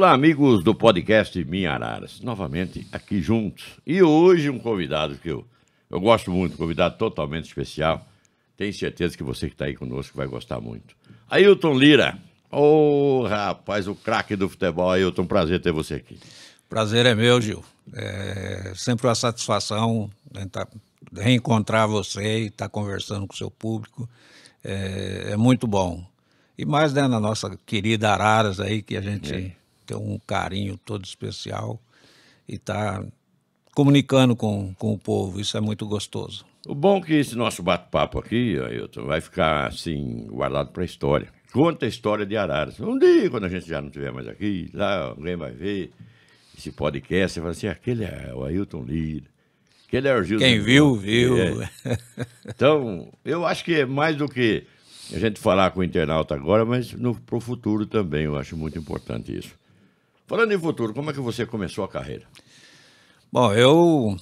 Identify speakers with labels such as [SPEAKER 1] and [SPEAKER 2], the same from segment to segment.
[SPEAKER 1] Olá, amigos do podcast Minha Araras, novamente aqui juntos. E hoje um convidado que eu gosto muito, um convidado totalmente especial. Tenho certeza que você que está aí conosco vai gostar muito. Ailton Lira. Ô, rapaz, o craque do futebol. Ailton, prazer ter você aqui.
[SPEAKER 2] Prazer é meu, Gil. É sempre uma satisfação reencontrar você e estar conversando com o seu público. É muito bom. E mais, né, na nossa querida Araras aí, que a gente tem um carinho todo especial e está comunicando com o povo. Isso é muito gostoso.
[SPEAKER 1] O bom é que esse nosso bate-papo aqui, Ailton, vai ficar assim, guardado para a história. Conta a história de Araras. Um dia, quando a gente já não estiver mais aqui, lá alguém vai ver esse podcast, você fala assim, aquele é o Ailton Lira, aquele é o Gil.
[SPEAKER 2] Quem viu, viu.
[SPEAKER 1] Então, eu acho que é mais do que a gente falar com o internauta agora, mas para o futuro também, eu acho muito importante isso. Falando em futuro, como é que você começou a carreira?
[SPEAKER 2] Bom, eu,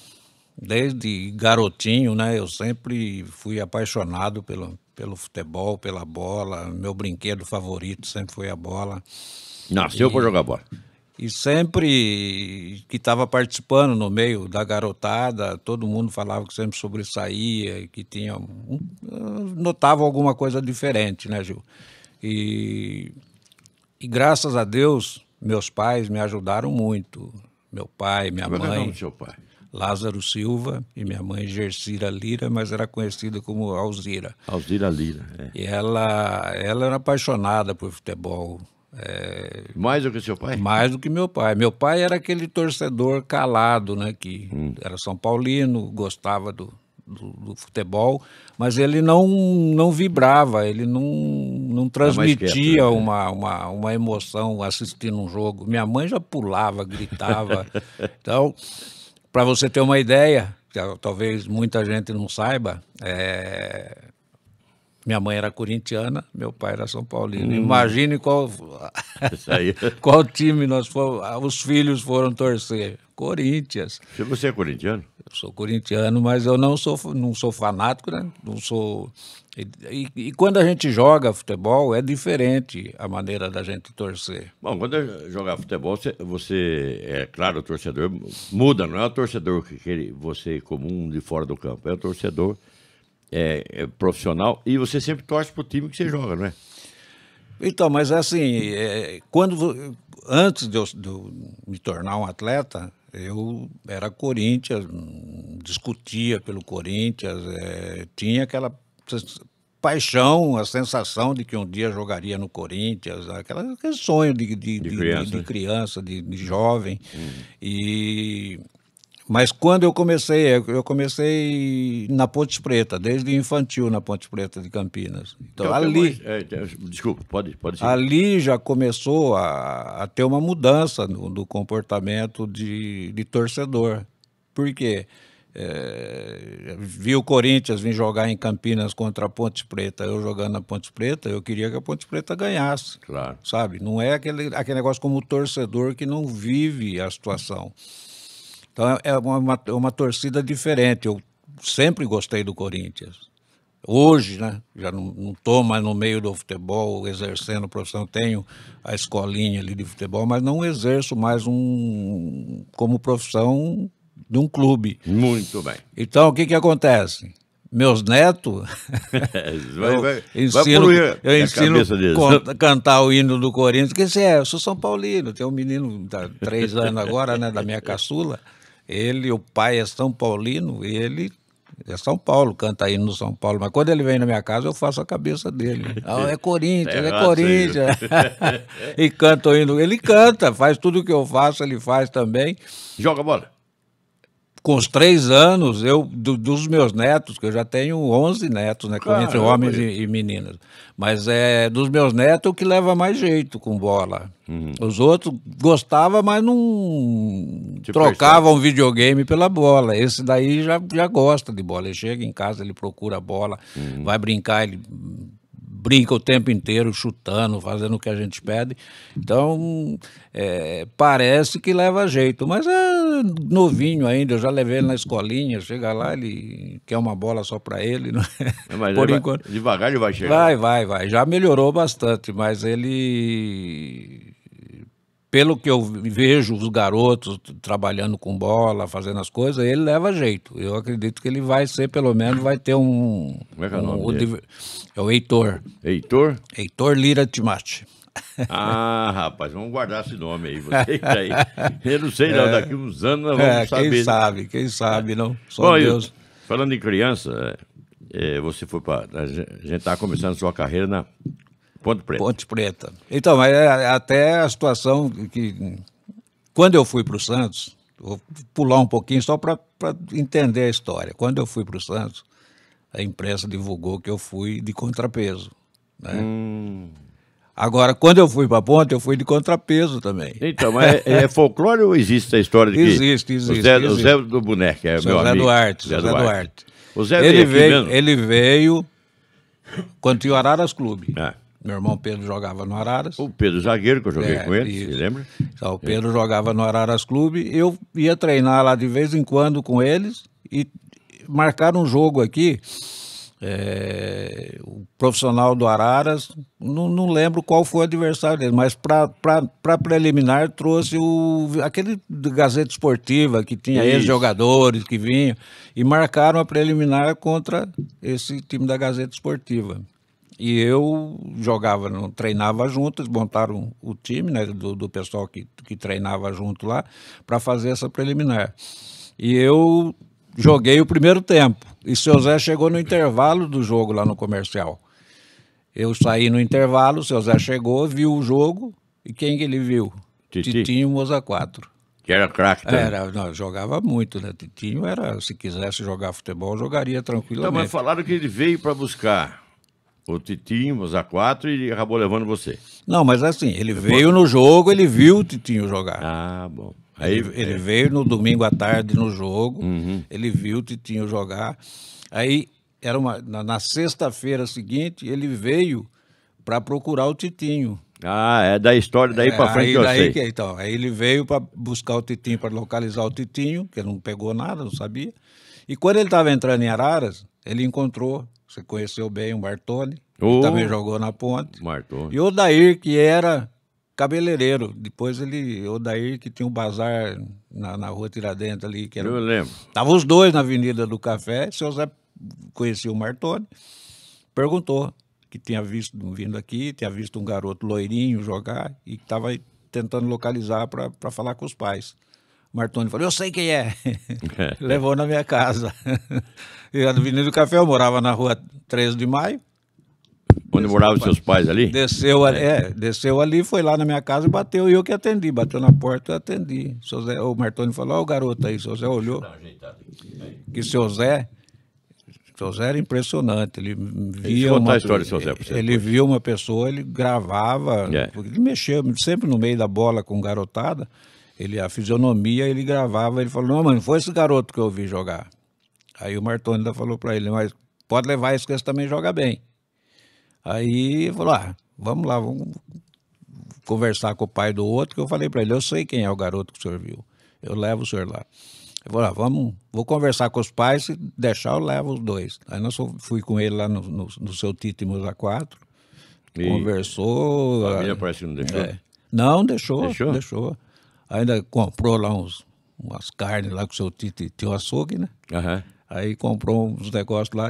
[SPEAKER 2] desde garotinho, né, eu sempre fui apaixonado pelo futebol, pela bola. Meu brinquedo favorito sempre foi a bola.
[SPEAKER 1] Nasceu para jogar bola.
[SPEAKER 2] E sempre que estava participando no meio da garotada, todo mundo falava que sempre sobressaía, que tinha notava alguma coisa diferente, né, Gil? E graças a Deus, meus pais me ajudaram muito. Meu pai, minha mãe.
[SPEAKER 1] Como é o nome do seu pai?
[SPEAKER 2] Lázaro Silva, e minha mãe Gersira Lira, mas era conhecida como Alzira.
[SPEAKER 1] Alzira Lira, é.
[SPEAKER 2] E ela era apaixonada por futebol.
[SPEAKER 1] Mais do que seu pai?
[SPEAKER 2] Mais do que meu pai. Meu pai era aquele torcedor calado, né? Que era São Paulino, gostava do futebol, mas ele não vibrava, ele não transmitia
[SPEAKER 1] quieto,
[SPEAKER 2] uma emoção assistindo um jogo. Minha mãe já pulava, gritava. Então, para você ter uma ideia, talvez muita gente não saiba, minha mãe era corintiana, meu pai era São Paulino. Imagine qual time os filhos foram torcer. Corinthians.
[SPEAKER 1] Você é corintiano?
[SPEAKER 2] Eu sou corintiano, mas eu não sou fanático, né? Não sou. E quando a gente joga futebol, é diferente a maneira da gente torcer.
[SPEAKER 1] Bom, quando jogar futebol, você é claro, o torcedor muda, não é o torcedor que você comum de fora do campo, é o torcedor profissional e você sempre torce pro time que você joga, não é?
[SPEAKER 2] Então, mas assim, antes de eu me tornar um atleta, eu era Corinthians, discutia pelo Corinthians, tinha aquela paixão, a sensação de que um dia jogaria no Corinthians, aquele sonho de criança, de jovem. Mas quando eu comecei na Ponte Preta, desde infantil na Ponte Preta de Campinas. Então ali,
[SPEAKER 1] desculpa, pode seguir.
[SPEAKER 2] Ali já começou a ter uma mudança do comportamento de torcedor. Por quê? Vi o Corinthians vir jogar em Campinas contra a Ponte Preta, eu jogando na Ponte Preta, eu queria que a Ponte Preta ganhasse.
[SPEAKER 1] Claro.
[SPEAKER 2] Sabe? Não é aquele negócio como o torcedor que não vive a situação. Então é uma torcida diferente. Eu sempre gostei do Corinthians. Hoje, né, já não estou mais no meio do futebol, exercendo profissão, tenho a escolinha ali de futebol, mas não exerço mais como profissão de um clube.
[SPEAKER 1] Muito bem.
[SPEAKER 2] Então, o que acontece? Meus netos, eu ensino a cantar o hino do Corinthians, que eu sou São Paulino, tem um menino de 3 anos agora, né, da minha caçula, o pai é São Paulino, e ele é São Paulo, canta hino no São Paulo, mas quando ele vem na minha casa eu faço a cabeça dele. É Corinthians, é Corinthians. E canta o hino, ele canta, faz tudo o que eu faço, ele faz também.
[SPEAKER 1] Joga bola?
[SPEAKER 2] Com os 3 anos, dos meus netos, que eu já tenho 11 netos, né? Claro, entre homens e meninas. Mas dos meus netos, o que leva mais jeito com bola. Os outros gostavam, mas não trocavam videogame pela bola. Esse daí já gosta de bola. Ele chega em casa, ele procura a bola, vai brincar, ele brinca o tempo inteiro, chutando, fazendo o que a gente pede. Então, parece que leva jeito, mas é novinho ainda, eu já levei ele na escolinha, chega lá, ele quer uma bola só para ele. Não é?
[SPEAKER 1] Mas por enquanto, devagar ele vai chegar.
[SPEAKER 2] Vai, já melhorou bastante, mas ele pelo que eu vejo os garotos trabalhando com bola, fazendo as coisas, ele leva jeito. Eu acredito que ele vai ser, pelo menos, vai ter um...
[SPEAKER 1] Como é que é o nome dele?
[SPEAKER 2] É o Heitor.
[SPEAKER 1] Heitor?
[SPEAKER 2] Heitor Lira Timati.
[SPEAKER 1] Ah, rapaz, vamos guardar esse nome aí. Você que tá aí. Eu não sei, não. Daqui uns anos nós vamos saber.
[SPEAKER 2] Quem sabe, não? Só
[SPEAKER 1] Bom,
[SPEAKER 2] Deus.
[SPEAKER 1] Falando em criança, você foi para... A gente está começando a sua carreira na Ponte Preta.
[SPEAKER 2] Ponte Preta. Então, mas até a situação que... Quando eu fui para o Santos, vou pular um pouquinho só para entender a história. Quando eu fui para o Santos, a imprensa divulgou que eu fui de contrapeso, né? Agora, quando eu fui para a Ponte, eu fui de contrapeso também.
[SPEAKER 1] Então, mas é folclore ou existe a história de que...
[SPEAKER 2] Existe.
[SPEAKER 1] O Zé do Boneco, é meu amigo.
[SPEAKER 2] Zé Duarte.
[SPEAKER 1] O Zé
[SPEAKER 2] ele veio quando tinha o Araras Clube. Meu irmão Pedro jogava no Araras.
[SPEAKER 1] O Pedro Zagueiro, que eu joguei com ele, você lembra?
[SPEAKER 2] Então, o Pedro jogava no Araras Clube. Eu ia treinar lá de vez em quando com eles e marcaram um jogo aqui. O profissional do Araras, não lembro qual foi o adversário dele, mas para preliminar trouxe aquele Gazeta Esportiva que tinha ex-jogadores que vinham e marcaram a preliminar contra esse time da Gazeta Esportiva. E eu treinava junto, eles montaram o time, né, do pessoal que treinava junto lá para fazer essa preliminar. E eu joguei o primeiro tempo. E o seu Zé chegou no intervalo do jogo lá no Comercial. Eu saí no intervalo, o seu Zé chegou, viu o jogo, e quem que ele viu? Titinho Moza 4.
[SPEAKER 1] Que era craque também.
[SPEAKER 2] Jogava muito, né? Titinho era, se quisesse jogar futebol, jogaria tranquilamente.
[SPEAKER 1] Então, mas falaram que ele veio para buscar o Titinho, Moza 4, e acabou levando você.
[SPEAKER 2] Não, mas assim, ele veio no jogo, ele viu o Titinho jogar.
[SPEAKER 1] Ah, bom.
[SPEAKER 2] Ele veio no domingo à tarde no jogo, ele viu o Titinho jogar. Aí, na sexta-feira seguinte, ele veio para procurar o Titinho.
[SPEAKER 1] Ah, é da história daí para frente que eu sei.
[SPEAKER 2] Aí ele veio para buscar o Titinho, para localizar o Titinho, que ele não pegou nada, não sabia. E quando ele estava entrando em Araras, ele encontrou, você conheceu bem o Martoni, que também jogou na Ponte.
[SPEAKER 1] Martoni.
[SPEAKER 2] E o Odair, que era cabeleireiro. Depois o Odair, que tinha um bazar na rua Tiradentes ali. Que era...
[SPEAKER 1] Eu lembro.
[SPEAKER 2] Estavam os dois na Avenida do Café. O seu Zé conhecia o Martoni, perguntou que tinha vindo aqui, tinha visto um garoto loirinho jogar e estava tentando localizar para falar com os pais. O Martoni falou, eu sei quem é. Levou na minha casa. E a Avenida do Café, eu morava na rua 13 de Maio.
[SPEAKER 1] Onde moravam os seus pais ali?
[SPEAKER 2] Desceu ali, foi lá na minha casa e bateu, e eu que atendi. Bateu na porta, eu atendi. O Martoni falou, ó o garoto aí. O seu Zé olhou. Que o seu Zé era impressionante. Ele via ele via uma pessoa, ele gravava, ele mexia sempre no meio da bola com garotada. A fisionomia, ele gravava, ele falou, não, mano, foi esse garoto que eu vi jogar. Aí o Martoni ainda falou para ele, mas pode levar esse que esse também joga bem. Aí falou, vamos lá, vamos conversar com o pai do outro, que eu falei para ele, eu sei quem é o garoto que o senhor viu, eu levo o senhor lá. Ele falou, vou conversar com os pais, se deixar eu levo os dois. Aí fui com ele lá no seu Tito Moza 4, conversou.
[SPEAKER 1] A família parece que não deixou?
[SPEAKER 2] Não, deixou. Ainda comprou lá umas carnes lá com o seu Tito, tinha um açougue, né? Aí comprou uns negócios lá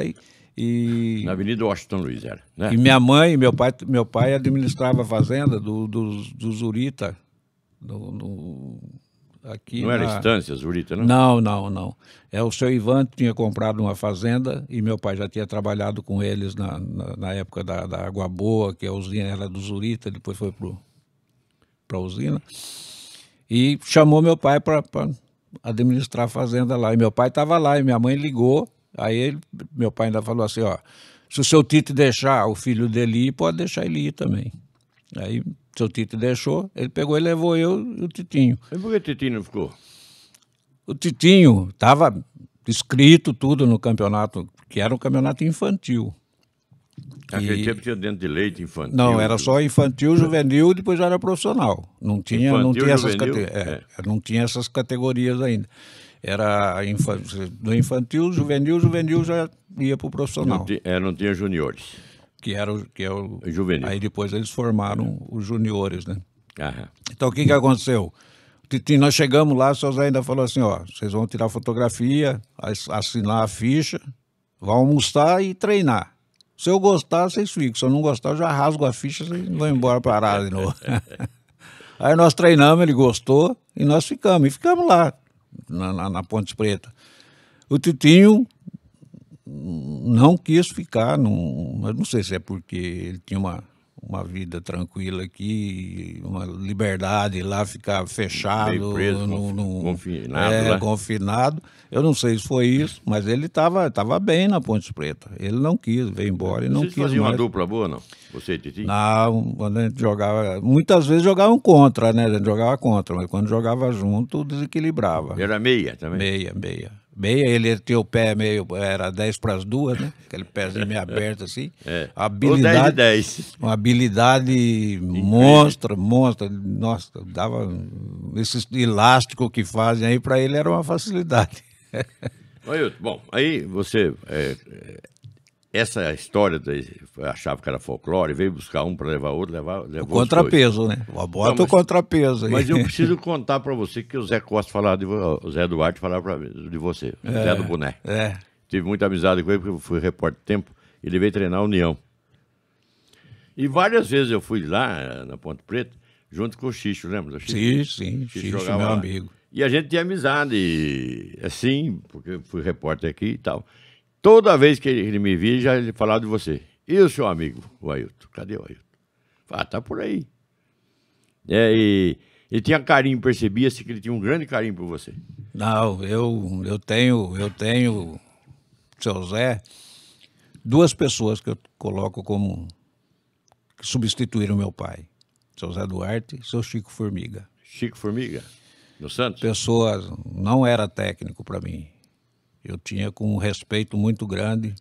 [SPEAKER 2] na Avenida Washington Luiz era, né? E minha mãe e meu pai administrava a fazenda do Zurita. Aqui
[SPEAKER 1] não era Estância Zurita, não?
[SPEAKER 2] Não. O seu Ivan tinha comprado uma fazenda e meu pai já tinha trabalhado com eles na época da Água Boa, que a usina era do Zurita, depois foi para a usina. E chamou meu pai para administrar a fazenda lá. E meu pai estava lá e minha mãe ligou. Aí meu pai ainda falou assim, se o seu Tito deixar o filho dele ir, pode deixar ele ir também. Aí o seu Tito deixou, ele pegou e levou eu e o Titinho.
[SPEAKER 1] E por que o Titinho não ficou?
[SPEAKER 2] O Titinho estava escrito tudo no campeonato, que era um campeonato infantil.
[SPEAKER 1] Aquele tempo tinha dentro de leite infantil?
[SPEAKER 2] Não, era só infantil, juvenil, depois já era profissional. Não tinha essas categorias ainda. Era do infantil, juvenil já ia para o profissional.
[SPEAKER 1] Não tinha juniores.
[SPEAKER 2] Que é o
[SPEAKER 1] juvenil.
[SPEAKER 2] Aí depois eles formaram os juniores, né?
[SPEAKER 1] Aham.
[SPEAKER 2] Então, o que aconteceu? Titinho, nós chegamos lá, o seu Zé ainda falou assim, ó, vocês vão tirar fotografia, assinar a ficha, vão almoçar e treinar. Se eu gostar, vocês ficam. Se eu não gostar, eu já rasgo a ficha e vão embora para a Arara de novo. Aí nós treinamos, ele gostou e nós ficamos. E ficamos lá, na Ponte Preta. O Titinho não quis ficar, mas não sei se é porque ele tinha uma vida tranquila aqui, uma liberdade lá, ficar fechado,
[SPEAKER 1] Meio preso, confinado, né?
[SPEAKER 2] Confinado. Eu não sei se foi isso, mas ele estava bem na Ponte Preta. Ele não quis, veio embora e não
[SPEAKER 1] Vocês
[SPEAKER 2] quis
[SPEAKER 1] faziam
[SPEAKER 2] mais.
[SPEAKER 1] uma dupla boa, não? Você e Titinho?
[SPEAKER 2] Não, quando a gente jogava, muitas vezes jogavam contra, né? A gente jogava contra, mas quando jogava junto, desequilibrava.
[SPEAKER 1] Era meia também?
[SPEAKER 2] Meia, ele tinha o pé meio, era 10 para as 2, né? Aquele pezinho meio aberto assim.
[SPEAKER 1] É.
[SPEAKER 2] Habilidade,
[SPEAKER 1] Ou 10 de 10.
[SPEAKER 2] uma habilidade monstra. Nossa, dava esse elástico que fazem aí, para ele era uma facilidade.
[SPEAKER 1] Ailton, bom, aí você... essa história, achava que era folclore, veio buscar um para levar outro, levou
[SPEAKER 2] O contrapeso, né? Bota o contrapeso aí.
[SPEAKER 1] Mas eu preciso contar para você que o Zé Costa falava o Zé Duarte falava de você, o Zé do Boné. Tive muita amizade com ele, porque eu fui repórter de tempo, ele veio treinar a União. E várias vezes eu fui lá, na Ponte Preta, junto com o Xixo, lembra do Xixo?
[SPEAKER 2] Sim,
[SPEAKER 1] Xixo
[SPEAKER 2] meu
[SPEAKER 1] lá.
[SPEAKER 2] amigo.
[SPEAKER 1] E a gente tinha amizade, assim, porque eu fui repórter aqui e tal. Toda vez que ele me via, já ele falava de você. E o seu amigo, o Ailton? Cadê o Ailton? Tá por aí. E tinha carinho, percebia-se que ele tinha um grande carinho por você.
[SPEAKER 2] Não, eu tenho, seu Zé, duas pessoas que eu coloco como que substituíram meu pai. Seu Zé Duarte e seu Chico Formiga.
[SPEAKER 1] Chico Formiga, no Santos?
[SPEAKER 2] Pessoas, não era técnico para mim. Eu tinha com um respeito muito grande.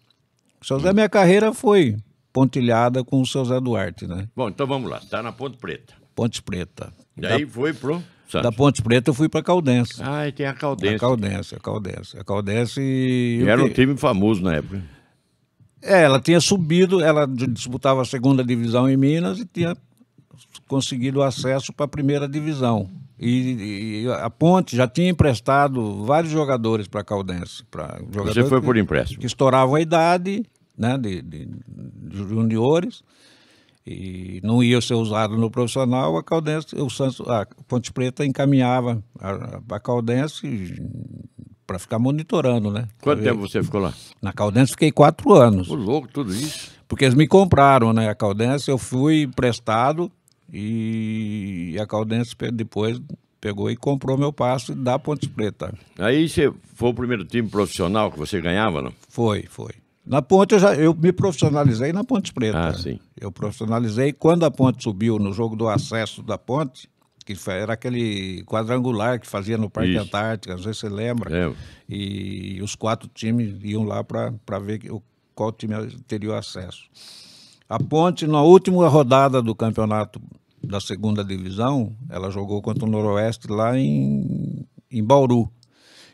[SPEAKER 2] O seu Zé, minha carreira foi pontilhada com o seu Zé Duarte, né?
[SPEAKER 1] Bom, então vamos lá. Tá na Ponte Preta.
[SPEAKER 2] Ponte Preta.
[SPEAKER 1] Daí foi pro Santos.
[SPEAKER 2] Da Ponte Preta eu fui para Caldense.
[SPEAKER 1] Ah, e tem a Caldense.
[SPEAKER 2] A Caldense.
[SPEAKER 1] E era um time famoso na época.
[SPEAKER 2] Ela tinha subido, ela disputava a segunda divisão em Minas e tinha conseguido acesso para a primeira divisão. E a Ponte já tinha emprestado vários jogadores para a Caldense.
[SPEAKER 1] Você foi por empréstimo?
[SPEAKER 2] Que estouravam a idade, né, de juniores e não ia ser usado no profissional. A Caldense, a Ponte Preta encaminhava a Caldense para ficar monitorando, né?
[SPEAKER 1] Quanto tempo você ficou lá?
[SPEAKER 2] Na Caldense fiquei 4 anos.
[SPEAKER 1] Ô, louco, tudo isso?
[SPEAKER 2] Porque eles me compraram, né? A Caldense, eu fui emprestado e a Caldense depois pegou e comprou meu passe da Ponte Preta.
[SPEAKER 1] Aí você foi o primeiro time profissional que você ganhava, não?
[SPEAKER 2] Foi. Na Ponte eu me profissionalizei na Ponte Preta.
[SPEAKER 1] Ah, sim.
[SPEAKER 2] Eu profissionalizei quando a Ponte subiu no jogo do acesso da Ponte, que era aquele quadrangular que fazia no Parque Antártica, não sei se você lembra.
[SPEAKER 1] Lembro.
[SPEAKER 2] E os 4 times iam lá para ver qual time teria o acesso. A Ponte, na última rodada do campeonato da segunda divisão, ela jogou contra o Noroeste lá em Bauru.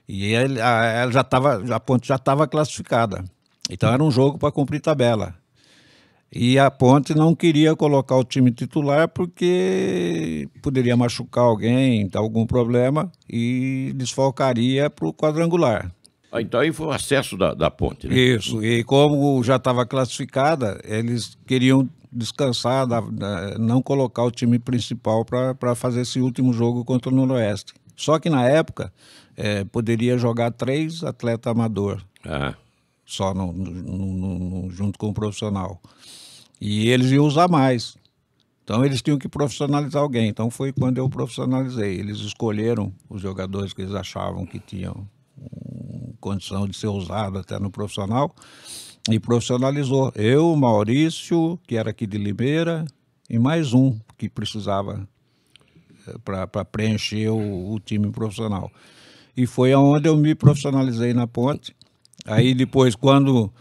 [SPEAKER 2] E a Ponte já estava classificada. Então era um jogo para cumprir tabela. E a Ponte não queria colocar o time titular porque poderia machucar alguém, ter algum problema, e desfalcaria para o quadrangular.
[SPEAKER 1] Então aí foi o acesso da Ponte, né?
[SPEAKER 2] Isso, e como já estava classificada, eles queriam descansar, não colocar o time principal para fazer esse último jogo contra o Noroeste. Só que na época poderia jogar 3 atletas amador, só junto com o profissional. E eles iam usar mais. Então eles tinham que profissionalizar alguém. Então foi quando eu profissionalizei. Eles escolheram os jogadores que eles achavam que tinham condição de ser usado até no profissional e profissionalizou. Eu, Maurício, que era aqui de Limeira, e mais um que precisava para preencher o time profissional. E foi aonde eu me profissionalizei na Ponte. Aí depois, quando...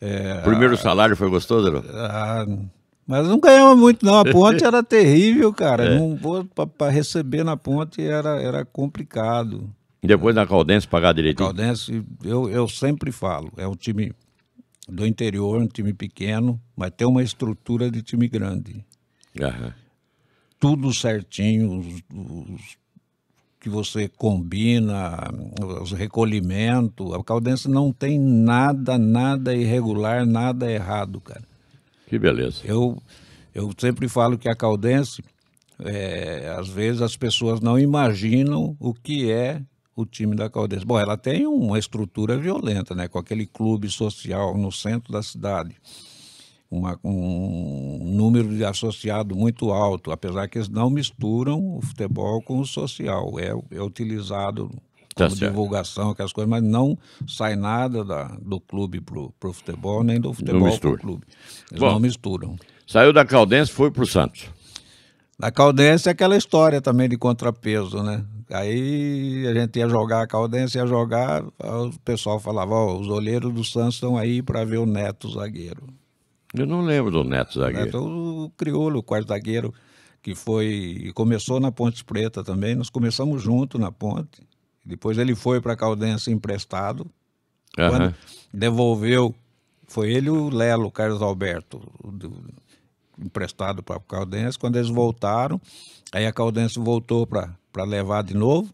[SPEAKER 1] o primeiro salário foi gostoso, não?
[SPEAKER 2] Mas não ganhava muito, não. A Ponte era terrível, cara. Para receber na Ponte era complicado.
[SPEAKER 1] E depois na Caldense pagar direitinho?
[SPEAKER 2] Caldense, eu sempre falo, é um time do interior, um time pequeno, mas tem uma estrutura de time grande. tudo certinho, que você combina, os recolhimentos. A Caldense não tem nada irregular, nada errado, cara.
[SPEAKER 1] Que beleza.
[SPEAKER 2] Eu sempre falo que a Caldense, às vezes as pessoas não imaginam o que é o time da Caldense. Bom, ela tem uma estrutura violenta, né? Com aquele clube social no centro da cidade. Um número de associado muito alto, apesar que eles não misturam o futebol com o social. É utilizado como divulgação, aquelas coisas, mas não sai nada do clube pro futebol, nem do futebol pro clube. Eles não misturam.
[SPEAKER 1] Saiu da Caldense e foi pro Santos.
[SPEAKER 2] Na Caldense é aquela história também de contrapeso, né? Aí a gente ia jogar, a Caldense ia jogar, o pessoal falava, os olheiros do Santos estão aí para ver o Neto zagueiro.
[SPEAKER 1] Eu não lembro do Neto zagueiro.
[SPEAKER 2] Neto, o crioulo, o quarto zagueiro, que começou na Ponte Preta também. Nós começamos junto na Ponte. Depois ele foi para a Caldense emprestado. Quando devolveu, foi ele e o Lelo, o Carlos Alberto, emprestado para a Caldense. Quando eles voltaram, aí a Caldense voltou para levar de novo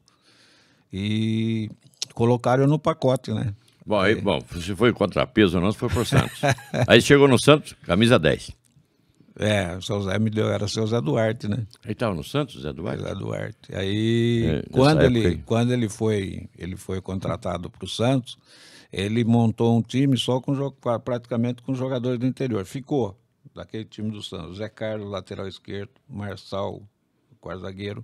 [SPEAKER 2] e colocaram no pacote, né?
[SPEAKER 1] Bom, se foi contrapeso ou não, se foi pro Santos. Aí chegou no Santos, camisa 10.
[SPEAKER 2] O seu Zé me deu, era o seu Zé Duarte, né?
[SPEAKER 1] Ele estava no Santos, Zé Duarte?
[SPEAKER 2] Zé Duarte. Aí, quando ele foi contratado para o Santos, ele montou um time só praticamente com jogadores do interior. Ficou daquele time do Santos. Zé Carlos, lateral esquerdo, Marçal, quarto zagueiro,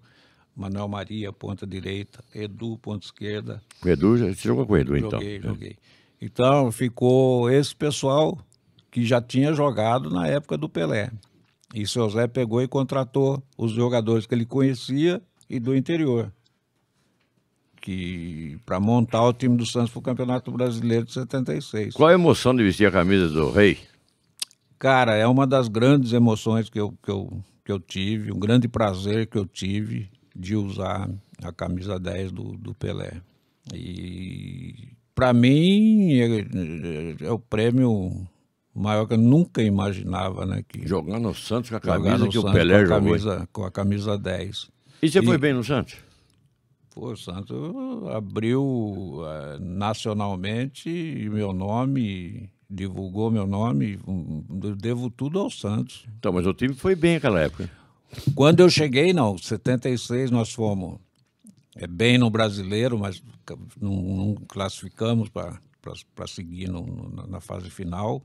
[SPEAKER 2] Manuel Maria, ponta direita, Edu, ponta esquerda.
[SPEAKER 1] O Edu, você jogou com o Edu, então?
[SPEAKER 2] Joguei. Então, ficou esse pessoal que já tinha jogado na época do Pelé. E o seu Zé pegou e contratou os jogadores que ele conhecia e do interior, para montar o time do Santos para o Campeonato Brasileiro de 76.
[SPEAKER 1] Qual a emoção de vestir a camisa do Rei?
[SPEAKER 2] Cara, é uma das grandes emoções que eu tive, um grande prazer que eu tive de usar a camisa 10 do Pelé. E para mim é o prêmio maior que eu nunca imaginava, né?
[SPEAKER 1] Jogando no Santos com a camisa que o Pelé jogou.
[SPEAKER 2] Com a camisa 10.
[SPEAKER 1] E você foi bem no Santos?
[SPEAKER 2] Pô, o Santos abriu nacionalmente meu nome, divulgou meu nome, eu devo tudo ao Santos.
[SPEAKER 1] Então, mas o time foi bem naquela época.
[SPEAKER 2] Quando eu cheguei, não, em 76 nós fomos bem no Brasileiro, mas não classificamos para seguir na fase final.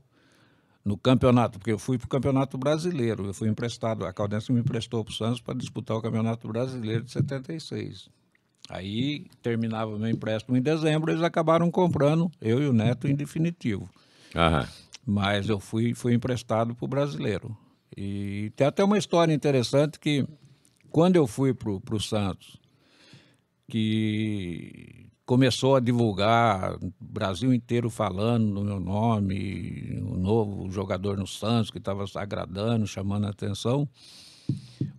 [SPEAKER 2] No campeonato, porque eu fui para o Campeonato Brasileiro, eu fui emprestado, a Caldense me emprestou para o Santos para disputar o Campeonato Brasileiro de 76. Aí terminava o meu empréstimo em dezembro, eles acabaram comprando, eu e o Neto, em definitivo. Mas eu fui emprestado para o Brasileiro. E tem até uma história interessante que, quando eu fui para o Santos, que começou a divulgar, o Brasil inteiro falando no meu nome, um novo jogador no Santos que estava agradando, chamando a atenção,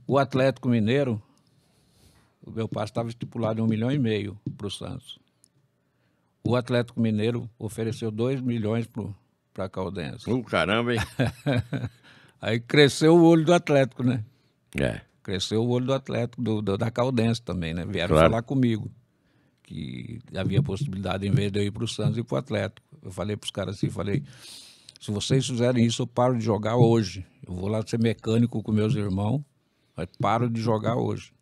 [SPEAKER 2] o Atlético Mineiro, o meu passe estava estipulado em 1,5 milhão para o Santos. O Atlético Mineiro ofereceu 2 milhões para a Caldense.
[SPEAKER 1] Caramba, hein?
[SPEAKER 2] Aí cresceu o olho do Atlético, né?
[SPEAKER 1] É.
[SPEAKER 2] Cresceu o olho do Atlético, da Caldense também, né? Vieram falar comigo que havia possibilidade, em vez de eu ir para o Santos, ir para o Atlético. Eu falei para os caras assim, se vocês fizerem isso, eu paro de jogar hoje. Eu vou lá ser mecânico com meus irmãos, mas paro de jogar hoje.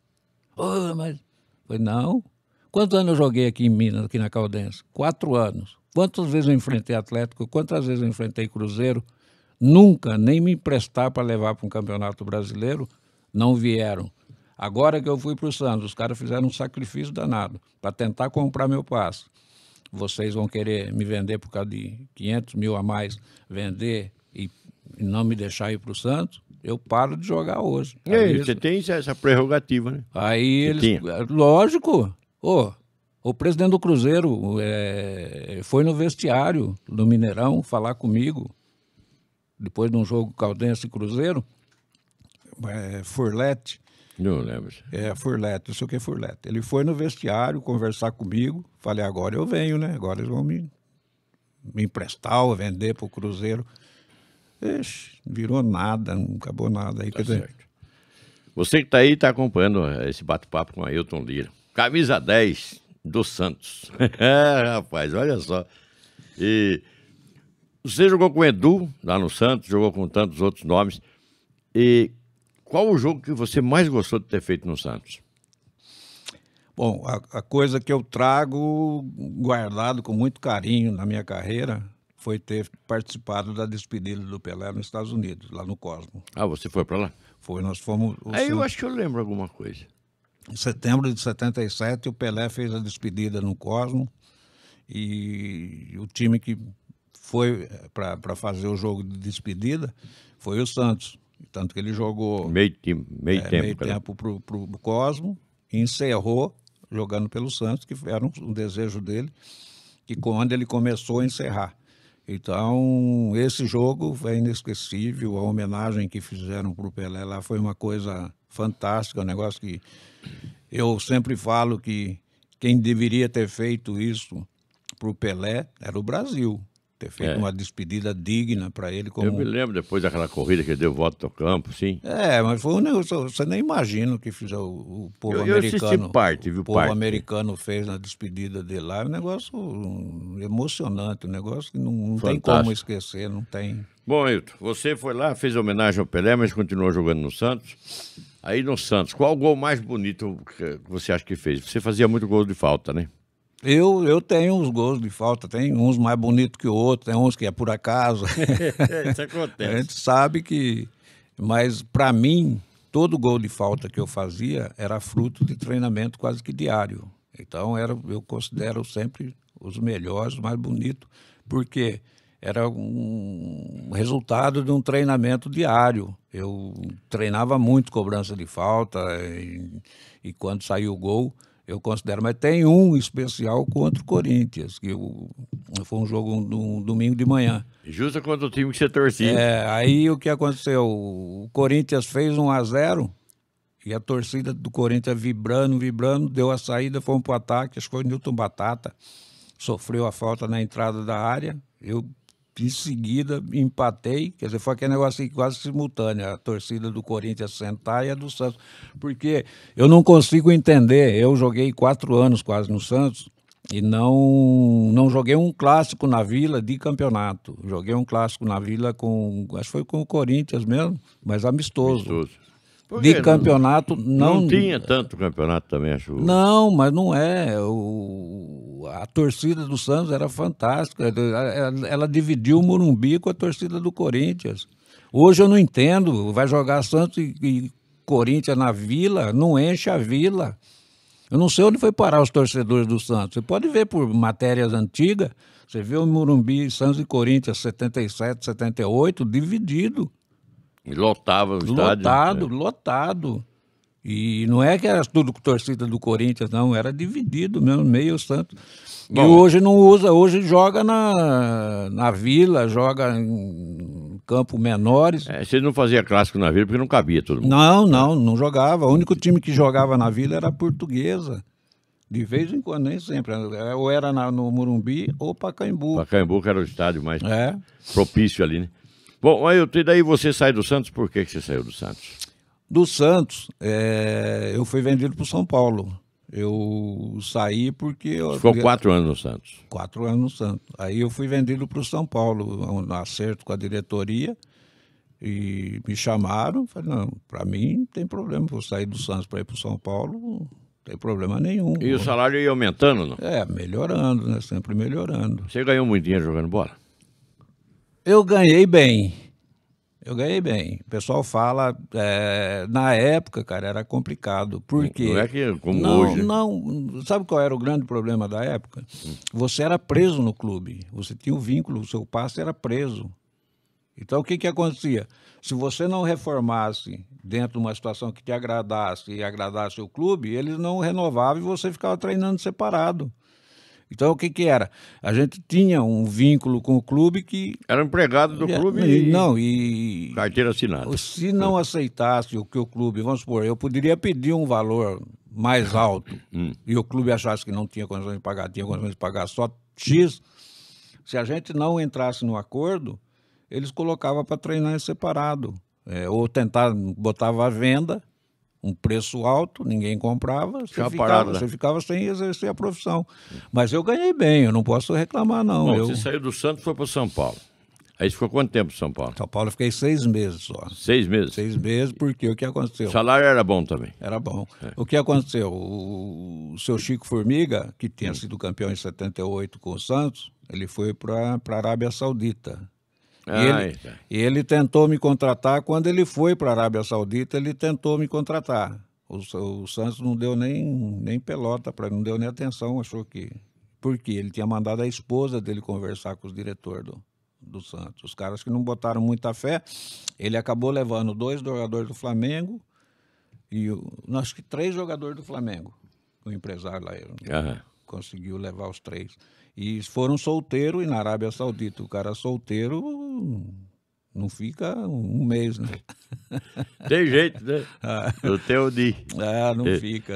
[SPEAKER 2] Mas... Falei, não. Quantos anos eu joguei aqui em Minas, aqui na Caldense? 4 anos. Quantas vezes eu enfrentei Atlético? Quantas vezes eu enfrentei Cruzeiro? Nunca, nem me emprestar para levar para um campeonato brasileiro, não vieram. Agora que eu fui para o Santos, os caras fizeram um sacrifício danado para tentar comprar meu passe. Vocês vão querer me vender por causa de 500 mil a mais, vender e não me deixar ir para o Santos? Eu paro de jogar hoje.
[SPEAKER 1] Aí, você tem essa prerrogativa, né?
[SPEAKER 2] Aí eles... Lógico. O presidente do Cruzeiro foi no vestiário do Mineirão falar comigo, depois de um jogo Caldense e Cruzeiro, Furlete.
[SPEAKER 1] Não lembro.
[SPEAKER 2] Furlete, não sei o que é Furlete. Ele foi no vestiário conversar comigo, falei, agora eu venho, né? Agora eles vão me emprestar ou vender para o Cruzeiro. Ixi, virou nada, não acabou nada. Aí,
[SPEAKER 1] certo. Você que está aí está acompanhando esse bate-papo com Ailton Lira. Camisa 10 do Santos. É, rapaz, olha só. E você jogou com o Edu lá no Santos, jogou com tantos outros nomes. E qual o jogo que você mais gostou de ter feito no Santos?
[SPEAKER 2] Bom, a coisa que eu trago guardado com muito carinho na minha carreira foi ter participado da despedida do Pelé nos Estados Unidos, lá no Cosmo.
[SPEAKER 1] Ah, você foi para lá?
[SPEAKER 2] Foi, nós fomos...
[SPEAKER 1] Aí eu acho que eu lembro alguma coisa.
[SPEAKER 2] Em setembro de 77, o Pelé fez a despedida no Cosmo e o time que foi para fazer o jogo de despedida foi o Santos. Tanto que ele jogou
[SPEAKER 1] Meio tempo
[SPEAKER 2] para o Cosmo e encerrou jogando pelo Santos, que era um desejo dele, que quando ele começou a encerrar. Então, esse jogo foi inesquecível, a homenagem que fizeram para o Pelé lá foi uma coisa fantástica, um negócio que eu sempre falo que quem deveria ter feito isso para o Pelé era o Brasil. Ter feito uma despedida digna para ele.
[SPEAKER 1] Eu me lembro depois daquela corrida que ele deu volta ao campo, sim.
[SPEAKER 2] Mas foi um negócio, você nem imagina o que fez o povo americano.
[SPEAKER 1] Assisti parte, viu?
[SPEAKER 2] O povo americano fez na despedida dele lá. É um negócio emocionante, um negócio que não tem como esquecer, não tem.
[SPEAKER 1] Bom, Ailton, você foi lá, fez homenagem ao Pelé, mas continuou jogando no Santos. Aí no Santos, qual o gol mais bonito que você acha que fez? Você fazia muito gol de falta, né?
[SPEAKER 2] Eu tenho uns gols de falta, tem uns mais bonitos que o outro, tem uns que é por acaso.
[SPEAKER 1] Isso acontece.
[SPEAKER 2] A gente sabe que... Mas, para mim, todo gol de falta que eu fazia era fruto de treinamento quase que diário. Então, eu considero sempre os melhores, os mais bonitos, porque era um resultado de um treinamento diário. Eu treinava muito cobrança de falta e quando saiu o gol... Eu considero, mas tem um especial contra o Corinthians, que foi um jogo um domingo de manhã.
[SPEAKER 1] Justo contra o time que você torcia.
[SPEAKER 2] Aí o que aconteceu? O Corinthians fez 1-0 e a torcida do Corinthians vibrando, deu a saída, fomos para o ataque, acho que foi o Newton Batata, sofreu a falta na entrada da área, eu em seguida empatei, quer dizer, foi aquele negócio assim, quase simultâneo, a torcida do Corinthians sentar e a do Santos, porque eu não consigo entender, eu joguei 4 anos quase no Santos e não joguei um clássico na Vila de campeonato, joguei um clássico na Vila acho que foi com o Corinthians mesmo, mas amistoso. De campeonato
[SPEAKER 1] não tinha tanto campeonato também, acho.
[SPEAKER 2] Não, mas não é. A torcida do Santos era fantástica. Ela dividiu o Morumbi com a torcida do Corinthians. Hoje eu não entendo. Vai jogar Santos e Corinthians na Vila, não enche a Vila. Eu não sei onde foi parar os torcedores do Santos. Você pode ver por matérias antigas. Você vê o Morumbi, Santos e Corinthians 77, 78, dividido.
[SPEAKER 1] E lotava o estádio.
[SPEAKER 2] Lotado. E não é que era tudo com torcida do Corinthians, não. Era dividido mesmo, meio Santos. Bom, e hoje não usa, hoje joga na Vila, joga em campos menores.
[SPEAKER 1] Você não fazia clássico na Vila porque não cabia todo mundo.
[SPEAKER 2] Não jogava. O único time que jogava na Vila era a Portuguesa. De vez em quando, nem sempre. Ou era no Morumbi ou Pacaembu.
[SPEAKER 1] Pacaembu que era o estádio mais propício ali, né? Bom, Ailton, e daí você sai do Santos, por que você saiu do Santos?
[SPEAKER 2] Do Santos, eu fui vendido para o São Paulo. Eu saí porque...
[SPEAKER 1] Ficou 4 anos no Santos.
[SPEAKER 2] 4 anos no Santos. Aí eu fui vendido para o São Paulo, um acerto com a diretoria, e me chamaram. Falei, não, para mim não tem problema, vou sair do Santos para ir para o São Paulo, não tem problema nenhum.
[SPEAKER 1] E o salário ia aumentando, não?
[SPEAKER 2] Melhorando, né? Sempre melhorando.
[SPEAKER 1] Você ganhou muito dinheiro jogando bola?
[SPEAKER 2] Eu ganhei bem. O pessoal fala, na época, cara, era complicado. Porque
[SPEAKER 1] não é que como hoje.
[SPEAKER 2] Não, sabe qual era o grande problema da época? Você era preso no clube. Você tinha um vínculo, o seu passe era preso. Então, o que acontecia? Se você não reformasse dentro de uma situação que te agradasse e agradasse o clube, eles não renovavam e você ficava treinando separado. Então, o que era? A gente tinha um vínculo com o clube que...
[SPEAKER 1] Era empregado do clube
[SPEAKER 2] e
[SPEAKER 1] carteira assinada.
[SPEAKER 2] Se não aceitasse o que o clube... Vamos supor, eu poderia pedir um valor mais alto e o clube achasse que não tinha condições de pagar, tinha condições de pagar só X. Se a gente não entrasse no acordo, eles colocavam para treinar em separado. Ou botava a venda um preço alto, ninguém comprava, você ficava sem exercer a profissão. Mas eu ganhei bem, eu não posso reclamar, não.
[SPEAKER 1] Bom, você saiu do Santos e foi para São Paulo. Aí você ficou quanto tempo em São Paulo?
[SPEAKER 2] São Paulo eu fiquei 6 meses só.
[SPEAKER 1] 6 meses?
[SPEAKER 2] 6 meses, porque o que aconteceu?
[SPEAKER 1] O salário era bom também?
[SPEAKER 2] Era bom. O que aconteceu? O seu Chico Formiga, que tinha sido campeão em 78 com o Santos, ele foi para a Arábia Saudita. E ele tentou me contratar. Quando ele foi para a Arábia Saudita, ele tentou me contratar. O Santos não deu nem pelota para ele, não deu nem atenção, achou que... Porque ele tinha mandado a esposa dele conversar com os diretores do Santos. Os caras que não botaram muita fé, ele acabou levando 2 jogadores do Flamengo e acho que 3 jogadores do Flamengo. O empresário lá conseguiu levar os 3. E foram solteiros, e na Arábia Saudita o cara solteiro não fica um mês, né?
[SPEAKER 1] Tem jeito, né? No teu dia.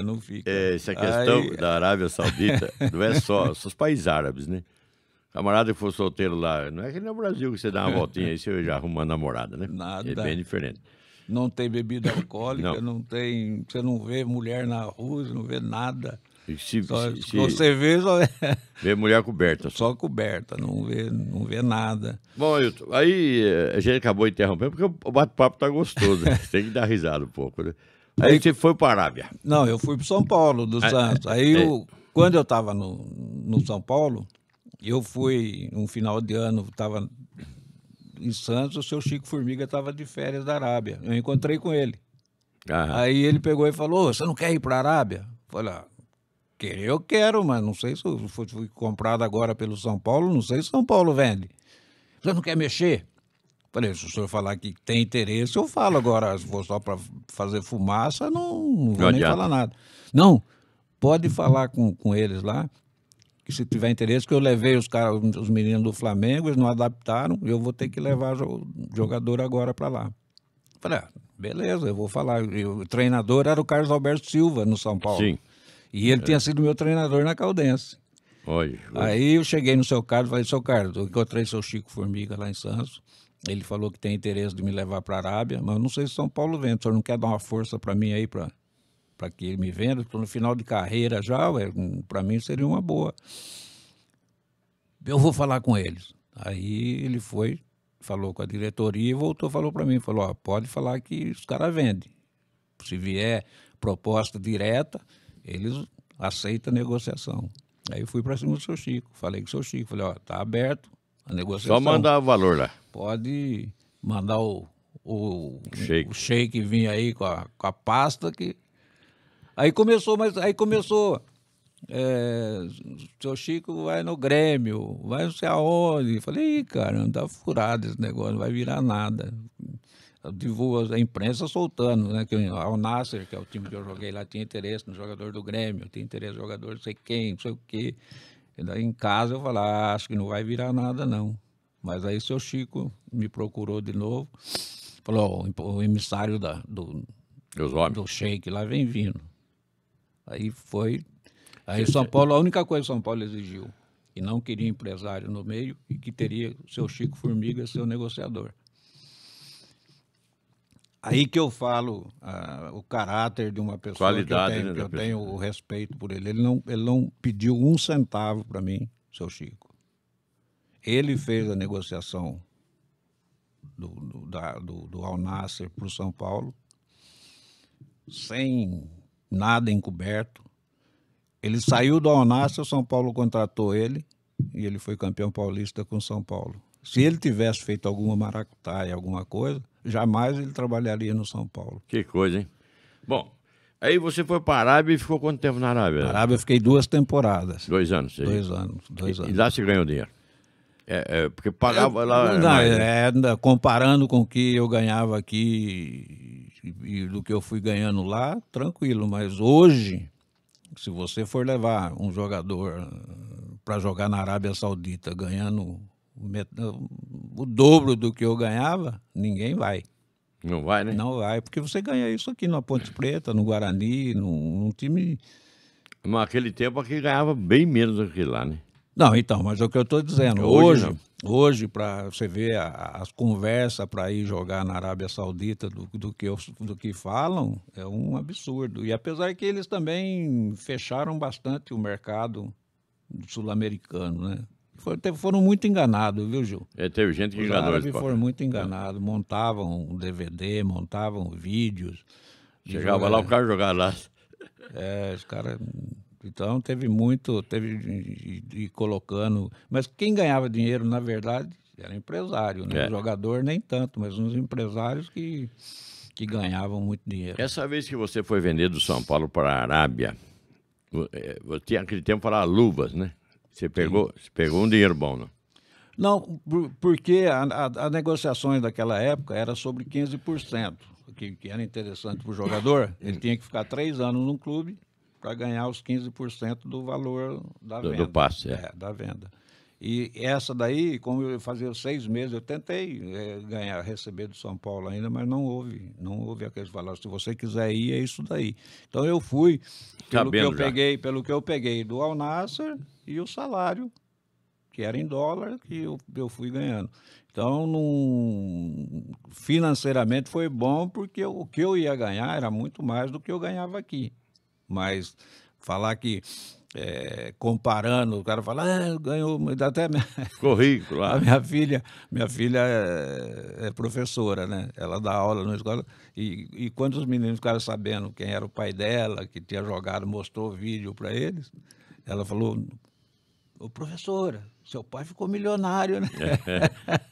[SPEAKER 2] Não fica.
[SPEAKER 1] Essa questão da Arábia Saudita não é só os países árabes, né? Camarada que for solteiro lá, não é que no Brasil que você dá uma voltinha aí, você já arruma uma namorada, né?
[SPEAKER 2] Nada.
[SPEAKER 1] É bem diferente.
[SPEAKER 2] Não tem bebida alcoólica, não tem... Você não vê mulher na rua, você não vê nada. Você vê...
[SPEAKER 1] Vê mulher coberta.
[SPEAKER 2] Só coberta, não vê nada.
[SPEAKER 1] Bom, Ailton, aí a gente acabou interrompendo, porque o bate-papo tá gostoso, né? Tem que dar risada um pouco, né? Aí você foi para a Arábia.
[SPEAKER 2] Não, eu fui para São Paulo, do Santos. Aí, quando eu estava no São Paulo, eu fui, um final de ano, estava em Santos, o seu Chico Formiga estava de férias da Arábia. Eu encontrei com ele. Aí ele pegou e falou, você não quer ir para a Arábia? Eu falei, querer eu quero, mas não sei se eu fui comprado agora pelo São Paulo, não sei se São Paulo vende. Você não quer mexer? Falei, se o senhor falar que tem interesse, eu falo. Agora, se for só para fazer fumaça, não vou nem falar nada. Não, pode falar com eles lá, que se tiver interesse, que eu levei os meninos do Flamengo, eles não adaptaram, eu vou ter que levar o jogador agora para lá. Falei, beleza, eu vou falar. O treinador era o Carlos Alberto Silva, no São Paulo.
[SPEAKER 1] Sim.
[SPEAKER 2] E ele tinha sido meu treinador na Caldense. Aí eu cheguei no seu Carlos e falei, seu Carlos, eu encontrei seu Chico Formiga lá em Santos. Ele falou que tem interesse de me levar para a Arábia, mas eu não sei se São Paulo vende. O senhor não quer dar uma força para mim aí, para que ele me venda? Estou no final de carreira já, para mim seria uma boa. Eu vou falar com eles. Aí ele foi, falou com a diretoria e voltou, falou para mim, falou, pode falar que os caras vendem. Se vier proposta direta, eles aceitam a negociação. Aí eu fui para cima do seu Chico, falei com o seu Chico, falei, tá aberto a negociação.
[SPEAKER 1] Só mandar o valor lá.
[SPEAKER 2] Pode mandar o shake vir aí com a pasta que... Aí começou. Seu Chico vai no Grêmio, vai não sei aonde. Falei, caramba, tá furado esse negócio, não vai virar nada. A imprensa soltando, né? Que o Al Nassr, que é o time que eu joguei lá, tinha interesse no jogador do Grêmio, tinha interesse no jogador não sei quem, não sei o quê. E daí em casa eu falei, acho que não vai virar nada, não. Mas aí seu Chico me procurou de novo, falou, o emissário do Sheik lá vem vindo. Aí foi. Aí São Paulo, a única coisa que São Paulo exigiu, que não queria empresário no meio e que teria o seu Chico Formiga seu negociador. Aí que eu falo o caráter de uma pessoa.
[SPEAKER 1] Qualidade,
[SPEAKER 2] que eu tenho o respeito por ele. Ele não pediu um centavo para mim, seu Chico. Ele fez a negociação do Al Nassr para o São Paulo, sem nada encoberto. Ele saiu do Al Nassr, o São Paulo contratou ele e ele foi campeão paulista com o São Paulo. Se ele tivesse feito alguma maracutaia, alguma coisa, jamais ele trabalharia no São Paulo.
[SPEAKER 1] Que coisa, hein? Bom, aí você foi para a Arábia e ficou quanto tempo na Arábia?
[SPEAKER 2] Na Arábia eu fiquei 2 temporadas.
[SPEAKER 1] 2 anos?
[SPEAKER 2] 2 anos.
[SPEAKER 1] E lá você ganhou dinheiro? Porque pagava lá...
[SPEAKER 2] comparando com o que eu ganhava aqui e do que eu fui ganhando lá, tranquilo. Mas hoje, se você for levar um jogador para jogar na Arábia Saudita ganhando o dobro do que eu ganhava, ninguém vai.
[SPEAKER 1] Não vai, né?
[SPEAKER 2] Não vai, porque você ganha isso aqui na Ponte Preta, no Guarani, num time...
[SPEAKER 1] Mas naquele tempo aqui ganhava bem menos do que lá, né?
[SPEAKER 2] Não, então, mas é o que eu estou dizendo. Hoje Hoje, para você ver as conversas para ir jogar na Arábia Saudita do que falam, é um absurdo. E apesar que eles também fecharam bastante o mercado sul-americano, né? Foram muito enganados, viu, Gil?
[SPEAKER 1] Teve gente que
[SPEAKER 2] Os
[SPEAKER 1] enganou eles.
[SPEAKER 2] árabes foram muito enganados, montavam um DVD, montavam vídeos.
[SPEAKER 1] Chegava lá, o cara jogava lá.
[SPEAKER 2] Os caras... Então teve e colocando... Mas quem ganhava dinheiro, na verdade, era empresário, né? O jogador nem tanto, mas uns empresários que ganhavam muito dinheiro.
[SPEAKER 1] Essa vez que você foi vender do São Paulo para a Arábia, naquele tempo falava luvas, né? Você pegou um dinheiro bom, não?
[SPEAKER 2] Não, porque as negociações daquela época era sobre 15%, que era interessante para o jogador. Ele tinha que ficar 3 anos num clube para ganhar os 15% do valor da venda.
[SPEAKER 1] Do passe,
[SPEAKER 2] da venda. E essa daí, como eu fazia 6 meses, eu tentei receber do São Paulo ainda, mas não houve aqueles valores. Se você quiser ir, é isso daí. Então eu fui, pelo que eu peguei do Al Nassr e o salário, que era em dólar, que eu fui ganhando. Então, financeiramente foi bom, porque o que eu ia ganhar era muito mais do que eu ganhava aqui. Mas falar que, comparando, o cara fala, ganhou, até
[SPEAKER 1] ficou rico lá.
[SPEAKER 2] A minha filha é professora, né? Ela dá aula na escola, e quando os meninos ficaram sabendo quem era o pai dela, que tinha jogado, mostrou vídeo para eles, ela falou: ô, professora, seu pai ficou milionário, né?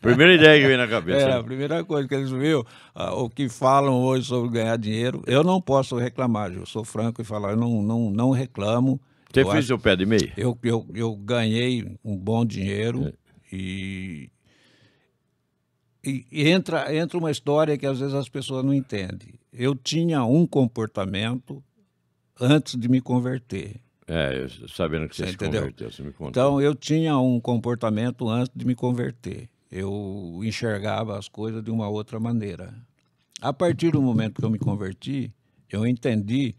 [SPEAKER 1] Primeira ideia que veio na cabeça.
[SPEAKER 2] A primeira coisa que eles viram, o que falam hoje sobre ganhar dinheiro. Eu não posso reclamar, eu sou franco e falar, eu não reclamo.
[SPEAKER 1] Você fez o pé de meia?
[SPEAKER 2] Eu ganhei um bom dinheiro e entra uma história que às vezes as pessoas não entendem. Eu tinha um comportamento antes de me converter.
[SPEAKER 1] Sabendo que você se converteu, você me contou.
[SPEAKER 2] Então, eu tinha um comportamento antes de me converter. Eu enxergava as coisas de uma outra maneira. A partir do momento que eu me converti, eu entendi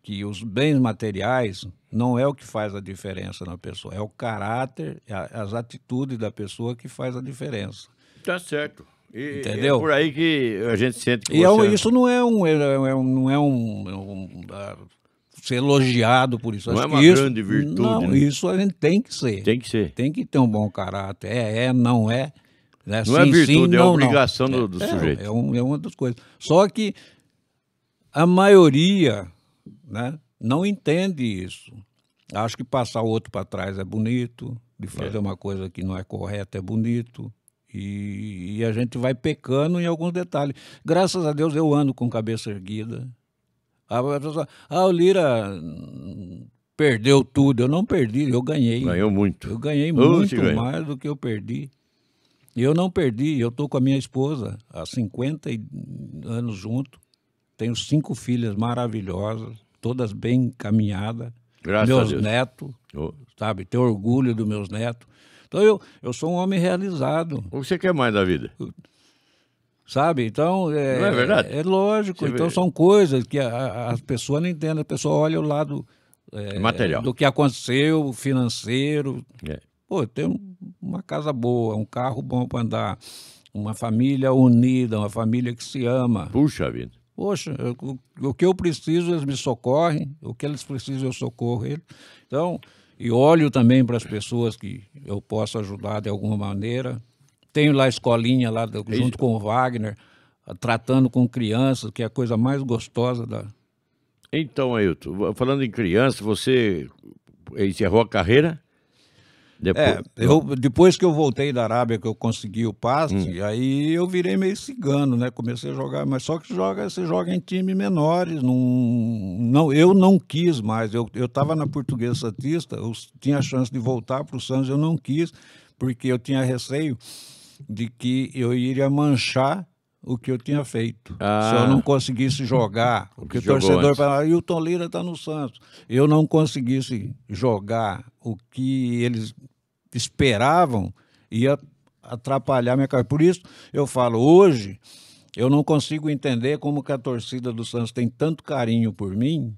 [SPEAKER 2] que os bens materiais não é o que faz a diferença na pessoa, é o caráter, as atitudes da pessoa que faz a diferença.
[SPEAKER 1] Tá certo.
[SPEAKER 2] Entendeu?
[SPEAKER 1] É por aí que a gente sente que
[SPEAKER 2] isso não é ser elogiado por isso.
[SPEAKER 1] Não é uma grande virtude.
[SPEAKER 2] Não,
[SPEAKER 1] né?
[SPEAKER 2] isso a gente tem que ser.
[SPEAKER 1] Tem que ser.
[SPEAKER 2] Tem que ter um bom caráter. Não é. Né?
[SPEAKER 1] Não é virtude, é obrigação do sujeito.
[SPEAKER 2] É uma das coisas. Só que a maioria, né, não entende isso. Acho que passar o outro para trás é bonito, de fazer uma coisa que não é correta é bonito. E a gente vai pecando em alguns detalhes. Graças a Deus eu ando com cabeça erguida. O Lira perdeu tudo. Eu não perdi, eu ganhei.
[SPEAKER 1] Ganhou muito.
[SPEAKER 2] Eu ganhei muito mais do que eu perdi. E eu não perdi, eu estou com a minha esposa há 50 anos junto. Tenho 5 filhas maravilhosas, todas bem encaminhadas.
[SPEAKER 1] Graças a Deus.
[SPEAKER 2] Meus netos, sabe? Tenho orgulho dos meus netos. Então eu sou um homem realizado.
[SPEAKER 1] O que você quer mais da vida?
[SPEAKER 2] Sabe? Então,
[SPEAKER 1] não é verdade?
[SPEAKER 2] É lógico. Então, são coisas que as pessoas não entendem. A pessoa olha o lado
[SPEAKER 1] material
[SPEAKER 2] do que aconteceu, financeiro. Pô, eu tenho uma casa boa, um carro bom para andar, uma família unida, uma família que se ama.
[SPEAKER 1] Puxa vida.
[SPEAKER 2] Poxa, o que eu preciso, eles me socorrem. O que eles precisam, eu socorro eles. Então, e olho também para as pessoas que eu posso ajudar de alguma maneira. Tenho lá a escolinha, lá junto com o Wagner, tratando com crianças, que é a coisa mais gostosa da...
[SPEAKER 1] Então, Ailton, falando em criança, você encerrou a carreira?
[SPEAKER 2] Depois que eu voltei da Arábia, que eu consegui o passe, aí eu virei meio cigano, né? Comecei a jogar, mas só que você joga em times menores. Eu não quis mais. Eu estava na Portuguesa Santista, eu tinha a chance de voltar para o Santos, eu não quis, porque eu tinha receio de que eu iria manchar o que eu tinha feito. Se eu não conseguisse jogar, porque o torcedor falava, Ailton Lira está no Santos. Eu não conseguisse jogar o que eles esperavam, ia atrapalhar minha carreira. Por isso, eu falo, hoje, eu não consigo entender como que a torcida do Santos tem tanto carinho por mim,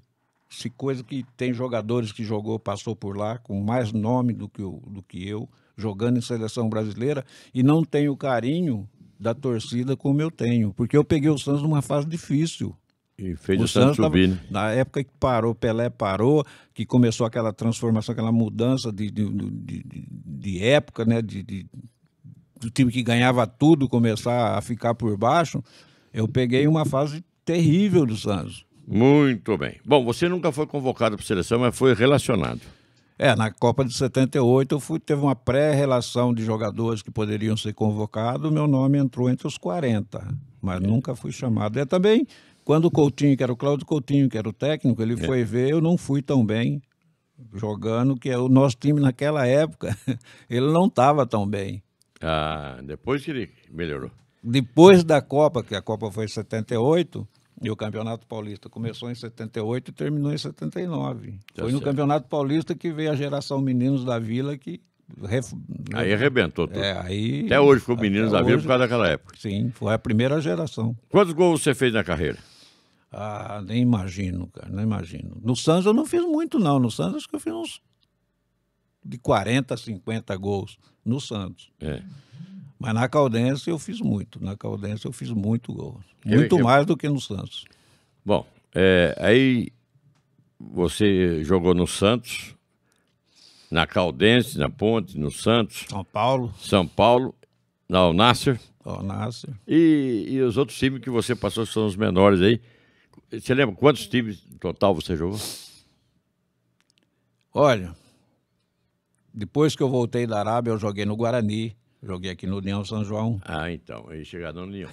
[SPEAKER 2] se coisa que tem jogadores que passou por lá, com mais nome do que eu, jogando em seleção brasileira, e não tenho o carinho da torcida como eu tenho, porque eu peguei o Santos numa fase difícil.
[SPEAKER 1] E fez o Santos subir, né?
[SPEAKER 2] Na época que parou, Pelé parou, que começou aquela transformação, aquela mudança de época, né? Do time que ganhava tudo começar a ficar por baixo, eu peguei uma fase terrível do Santos.
[SPEAKER 1] Muito bem. Bom, você nunca foi convocado para a seleção, mas foi relacionado.
[SPEAKER 2] Na Copa de 78 teve uma pré-relação de jogadores que poderiam ser convocados, meu nome entrou entre os 40, mas nunca fui chamado. Também, quando o Coutinho, que era o Cláudio Coutinho, que era o técnico, ele foi ver, eu não fui tão bem jogando, que o nosso time naquela época, ele não estava tão bem.
[SPEAKER 1] Depois que ele melhorou.
[SPEAKER 2] Depois da Copa, que a Copa foi em 78, e o Campeonato Paulista começou em 78 e terminou em 79. Foi no Campeonato Paulista que veio a geração Meninos da Vila que...
[SPEAKER 1] Aí arrebentou tudo.
[SPEAKER 2] Aí,
[SPEAKER 1] até hoje ficou Meninos da Vila por causa daquela época.
[SPEAKER 2] Sim, foi a primeira geração.
[SPEAKER 1] Quantos gols você fez na carreira?
[SPEAKER 2] Nem imagino, cara, não imagino. No Santos eu não fiz muito, não. No Santos acho que eu fiz uns de 40, 50 gols no Santos. Mas na Caldense eu fiz muito. Na Caldense eu fiz muito gol. Muito mais do que no Santos.
[SPEAKER 1] Bom, aí você jogou no Santos, na Caldense, na Ponte, no Santos. São Paulo, na Al-Nassr. E os outros times que você passou são os menores aí. Você lembra quantos times total você jogou?
[SPEAKER 2] Olha, depois que eu voltei da Arábia, eu joguei no Guarani. Joguei aqui no União São João.
[SPEAKER 1] Então. Aí chegaram no União.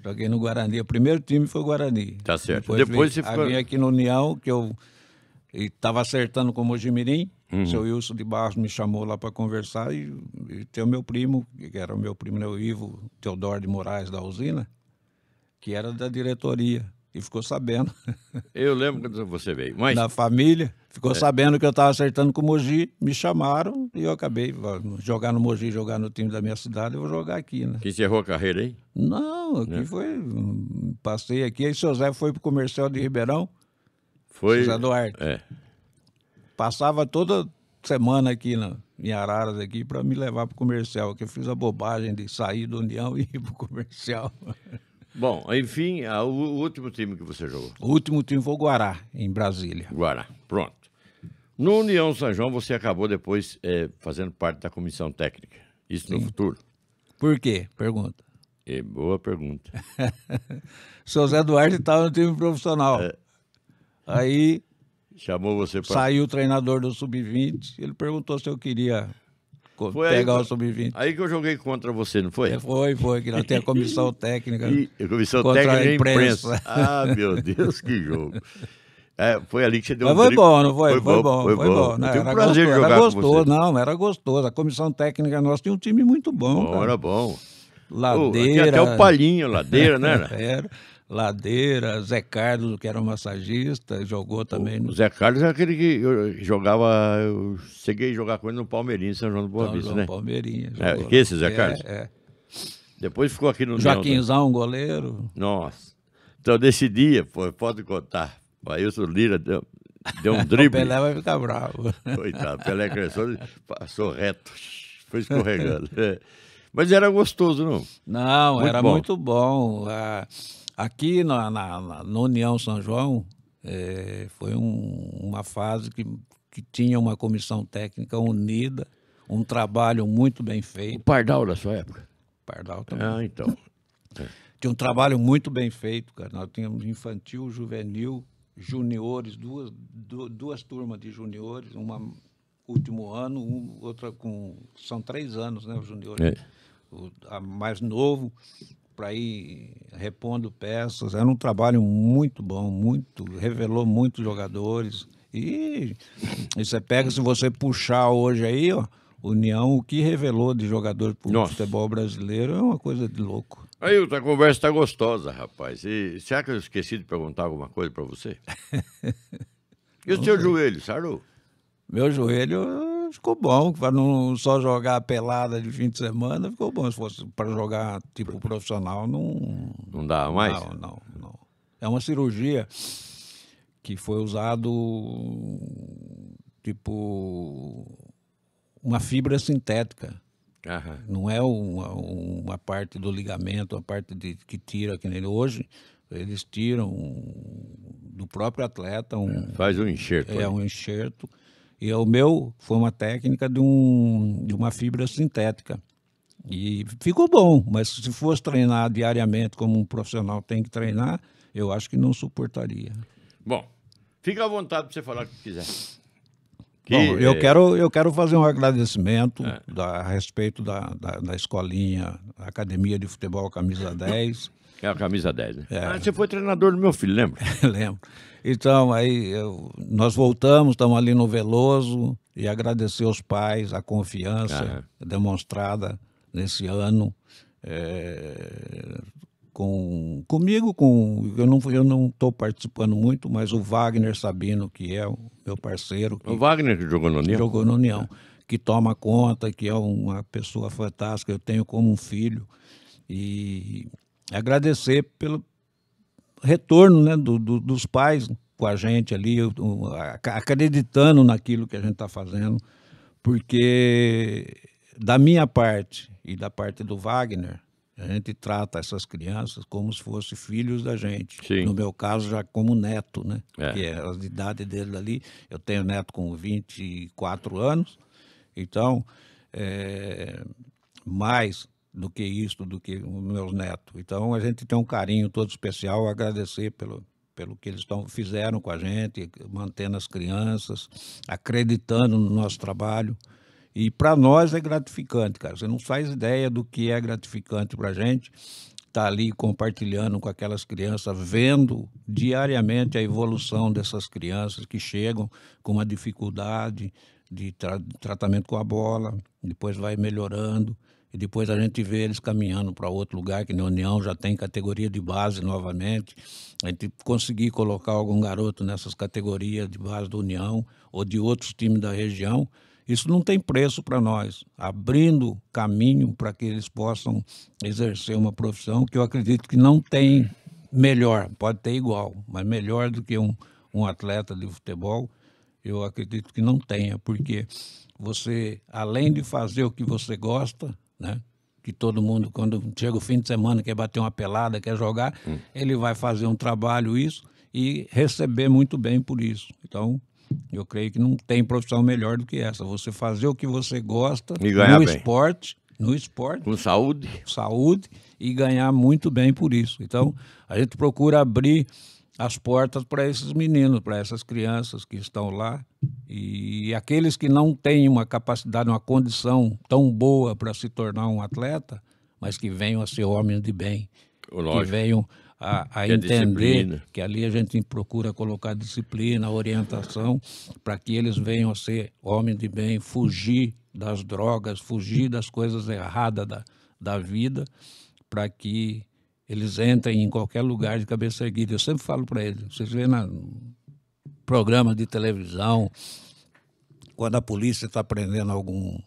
[SPEAKER 2] Joguei no Guarani. O primeiro time foi o Guarani.
[SPEAKER 1] Tá certo. Depois você ficou...
[SPEAKER 2] Vim aqui no União, que eu estava acertando com o Mojimirim. O seu Wilson de Barros me chamou lá para conversar e tem o meu primo, que era o meu primo, né, o Ivo Teodoro de Moraes, da usina, que era da diretoria. E ficou sabendo.
[SPEAKER 1] Eu lembro quando você veio. Mas...
[SPEAKER 2] Na família, ficou sabendo que eu estava acertando com o Mogi, me chamaram e eu acabei jogar no Mogi, jogar no time da minha cidade, eu vou jogar aqui, né?
[SPEAKER 1] Que encerrou a carreira aí?
[SPEAKER 2] Não, aqui foi... Passei aqui, aí o seu Zé foi pro comercial de Ribeirão.
[SPEAKER 1] Foi...
[SPEAKER 2] José Duarte. Passava toda semana aqui em Araras aqui para me levar pro comercial, que eu fiz a bobagem de sair do União e ir pro comercial.
[SPEAKER 1] Bom, enfim, o último time que você jogou?
[SPEAKER 2] O último time foi o Guará, em Brasília.
[SPEAKER 1] Guará, pronto. No União São João, você acabou depois fazendo parte da comissão técnica. Isso Sim. No futuro?
[SPEAKER 2] Por quê? Pergunta.
[SPEAKER 1] Boa pergunta.
[SPEAKER 2] O seu Zé Duarte estava no time profissional. Aí...
[SPEAKER 1] Chamou você para...
[SPEAKER 2] Saiu o treinador do Sub-20, ele perguntou se eu queria... pegar o Sub-20.
[SPEAKER 1] Aí que eu joguei contra você, não foi?
[SPEAKER 2] Foi, que nós temos a comissão técnica.
[SPEAKER 1] A comissão técnica e imprensa. Meu Deus, que jogo. Foi ali que você deu
[SPEAKER 2] Mas foi bom, não foi? Foi bom.
[SPEAKER 1] Não, era prazer de jogar
[SPEAKER 2] gostoso,
[SPEAKER 1] com você.
[SPEAKER 2] Não, era gostoso. A comissão técnica nossa tinha um time muito bom.
[SPEAKER 1] Era bom.
[SPEAKER 2] Ladeira.
[SPEAKER 1] Tinha até o Palhinho, Ladeira, né?
[SPEAKER 2] Era. Ladeira, Zé Carlos, que era um massagista, jogou também.
[SPEAKER 1] O Zé Carlos é aquele que eu jogava, eu cheguei a jogar com ele no Palmeirinho, São João do Boa Vista, né?
[SPEAKER 2] Palmeirinho.
[SPEAKER 1] Que esse Zé Carlos? Depois ficou aqui no...
[SPEAKER 2] Joaquinzão, goleiro.
[SPEAKER 1] Nossa. Então, nesse dia, pode contar, o Ailson Lira deu um drible.
[SPEAKER 2] O Pelé vai ficar bravo.
[SPEAKER 1] Coitado, o Pelé cresceu, passou reto, foi escorregando. Mas era gostoso, não?
[SPEAKER 2] Não, muito era bom. Muito bom. Aqui no União São João, foi uma fase que tinha uma comissão técnica unida, um trabalho muito bem feito.
[SPEAKER 1] O Pardal da sua época?
[SPEAKER 2] Pardal também.
[SPEAKER 1] Então.
[SPEAKER 2] Tinha um trabalho muito bem feito, cara. Nós tínhamos infantil, juvenil, juniores, duas turmas de juniores, uma último ano, outra com... São 3 anos, né, os juniores. A mais novo... para ir repondo peças. Era um trabalho muito bom, revelou muitos jogadores. E você pega, se você puxar hoje aí, ó, União, o que revelou de jogadores pro futebol brasileiro é uma coisa de louco.
[SPEAKER 1] Aí, a conversa está gostosa, rapaz. E será que eu esqueci de perguntar alguma coisa para você? E o seu joelho, sarou?
[SPEAKER 2] Meu joelho ficou bom, para não só jogar pelada de fim de semana, ficou bom. Se fosse para jogar tipo profissional, não...
[SPEAKER 1] Não dá mais?
[SPEAKER 2] Não. É uma cirurgia que foi usado tipo uma fibra sintética.
[SPEAKER 1] Aham.
[SPEAKER 2] Não é uma parte do ligamento, uma parte que tira, que nem hoje, eles tiram do próprio atleta
[SPEAKER 1] Faz um enxerto. ali.
[SPEAKER 2] um enxerto. E o meu foi uma técnica de uma fibra sintética. E ficou bom, mas se fosse treinar diariamente como um profissional tem que treinar, eu acho que não suportaria.
[SPEAKER 1] Bom, fica à vontade para você falar o que quiser.
[SPEAKER 2] Bom, eu quero fazer um agradecimento a respeito da escolinha, Academia de Futebol Camisa 10.
[SPEAKER 1] É a camisa 10, né? Você foi treinador do meu filho, lembra?
[SPEAKER 2] Lembro. Então, aí nós voltamos, estamos ali no Veloso, e agradecer aos pais a confiança demonstrada nesse ano. Comigo, eu não estou participando muito, mas o Wagner Sabino, que é o meu parceiro.
[SPEAKER 1] O Wagner que jogou no União?
[SPEAKER 2] Jogou no União, que toma conta, que é uma pessoa fantástica, eu tenho como um filho. E agradecer pelo retorno, né, dos pais com a gente ali, acreditando naquilo que a gente está fazendo, porque da minha parte e da parte do Wagner, a gente trata essas crianças como se fossem filhos da gente.
[SPEAKER 1] Sim.
[SPEAKER 2] No meu caso, já como neto, né? Que é a idade dele ali. Eu tenho neto com 24 anos, então, mais do que isso, do que os meus netos. Então, a gente tem um carinho todo especial, agradecer pelo que eles fizeram com a gente, mantendo as crianças, acreditando no nosso trabalho. E para nós é gratificante, cara. Você não faz ideia do que é gratificante para a gente estar ali compartilhando com aquelas crianças, vendo diariamente a evolução dessas crianças que chegam com uma dificuldade de tratamento com a bola, depois vai melhorando, e depois a gente vê eles caminhando para outro lugar, que na União já tem categoria de base novamente. A gente conseguir colocar algum garoto nessas categorias de base da União ou de outros times da região, isso não tem preço para nós, abrindo caminho para que eles possam exercer uma profissão que eu acredito que não tem melhor, pode ter igual, mas melhor do que um atleta de futebol, eu acredito que não tenha, porque você, além de fazer o que você gosta, né, que todo mundo, quando chega o fim de semana, quer bater uma pelada, quer jogar, ele vai fazer um trabalho isso e receber muito bem por isso. Então, eu creio que não tem profissão melhor do que essa. Você fazer o que você gosta
[SPEAKER 1] e ganhar
[SPEAKER 2] no
[SPEAKER 1] bem.
[SPEAKER 2] esporte,
[SPEAKER 1] com saúde,
[SPEAKER 2] e ganhar muito bem por isso. Então, a gente procura abrir as portas para esses meninos, para essas crianças que estão lá, e aqueles que não têm uma capacidade, uma condição tão boa para se tornar um atleta, mas que venham a ser homens de bem,
[SPEAKER 1] lógico,
[SPEAKER 2] que venham a entender que ali a gente procura colocar disciplina, orientação, para que eles venham a ser homens de bem, fugir das drogas, fugir das coisas erradas da vida, para que eles entrem em qualquer lugar de cabeça erguida. Eu sempre falo para eles, vocês veem no programa de televisão, quando a polícia está prendendo algum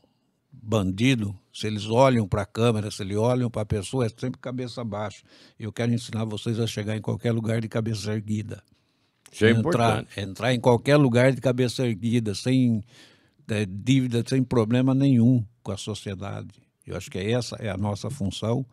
[SPEAKER 2] bandido, se eles olham para a câmera, se eles olham para a pessoa, é sempre cabeça baixa. Eu quero ensinar vocês a chegar em qualquer lugar de cabeça erguida.
[SPEAKER 1] Isso é importante.
[SPEAKER 2] Entrar em qualquer lugar de cabeça erguida, sem dívida, sem problema nenhum com a sociedade. Eu acho que essa é a nossa função.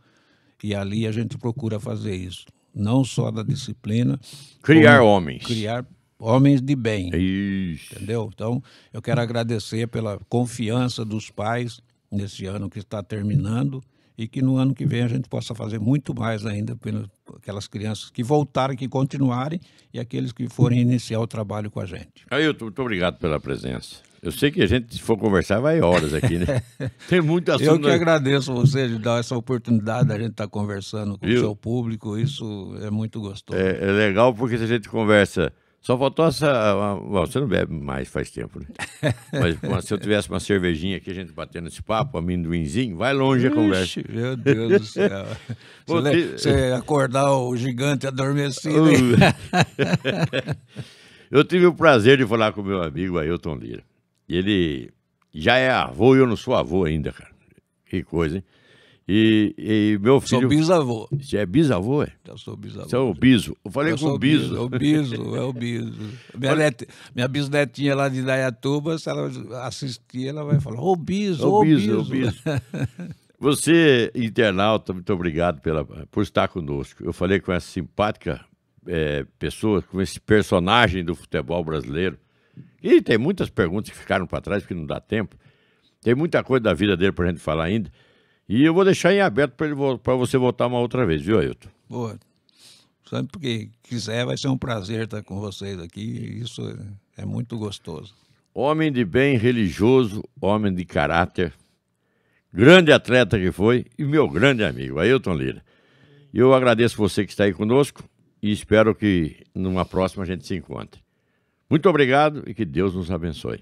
[SPEAKER 2] E ali a gente procura fazer isso. Não só da disciplina.
[SPEAKER 1] Criar homens.
[SPEAKER 2] Criar homens de bem.
[SPEAKER 1] Isso.
[SPEAKER 2] Entendeu? Então, eu quero agradecer pela confiança dos pais nesse ano que está terminando e que no ano que vem a gente possa fazer muito mais ainda pelas aquelas crianças que voltarem, que continuarem e aqueles que forem iniciar o trabalho com a gente.
[SPEAKER 1] Ailton, muito obrigado pela presença. Eu sei que a gente, se for conversar, vai horas aqui, né? Tem muito assunto.
[SPEAKER 2] Eu que agradeço você de dar essa oportunidade da gente estar conversando com o seu público. Isso é muito gostoso.
[SPEAKER 1] É legal porque se a gente conversa... Só faltou essa... Você não bebe mais faz tempo, né? Mas se eu tivesse uma cervejinha aqui, a gente batendo esse papo, amendoinzinho, vai longe a conversa.
[SPEAKER 2] Meu Deus do céu. Você acordar o gigante adormecido.
[SPEAKER 1] Eu tive o prazer de falar com o meu amigo Ailton Lira. Ele já é avô e eu não sou avô ainda, cara. Que coisa, hein? E meu filho...
[SPEAKER 2] Sou bisavô.
[SPEAKER 1] Você é bisavô, é?
[SPEAKER 2] Eu sou bisavô.
[SPEAKER 1] Você é o biso. Eu falei com o biso.
[SPEAKER 2] É o biso. Minha bisnetinha lá de Indaiatuba, se ela assistir, ela vai falar, ô biso, ô biso.
[SPEAKER 1] Você, internauta, muito obrigado por estar conosco. Eu falei com essa simpática pessoa, com esse personagem do futebol brasileiro. E tem muitas perguntas que ficaram para trás, porque não dá tempo. Tem muita coisa da vida dele para a gente falar ainda. E eu vou deixar em aberto para você voltar uma outra vez, viu, Ailton?
[SPEAKER 2] Boa. Sempre que quiser, vai ser um prazer estar com vocês aqui. Isso é muito gostoso.
[SPEAKER 1] Homem de bem, religioso, homem de caráter, grande atleta que foi e meu grande amigo, Ailton Lira. Eu agradeço você que está aí conosco e espero que numa próxima a gente se encontre. Muito obrigado e que Deus nos abençoe.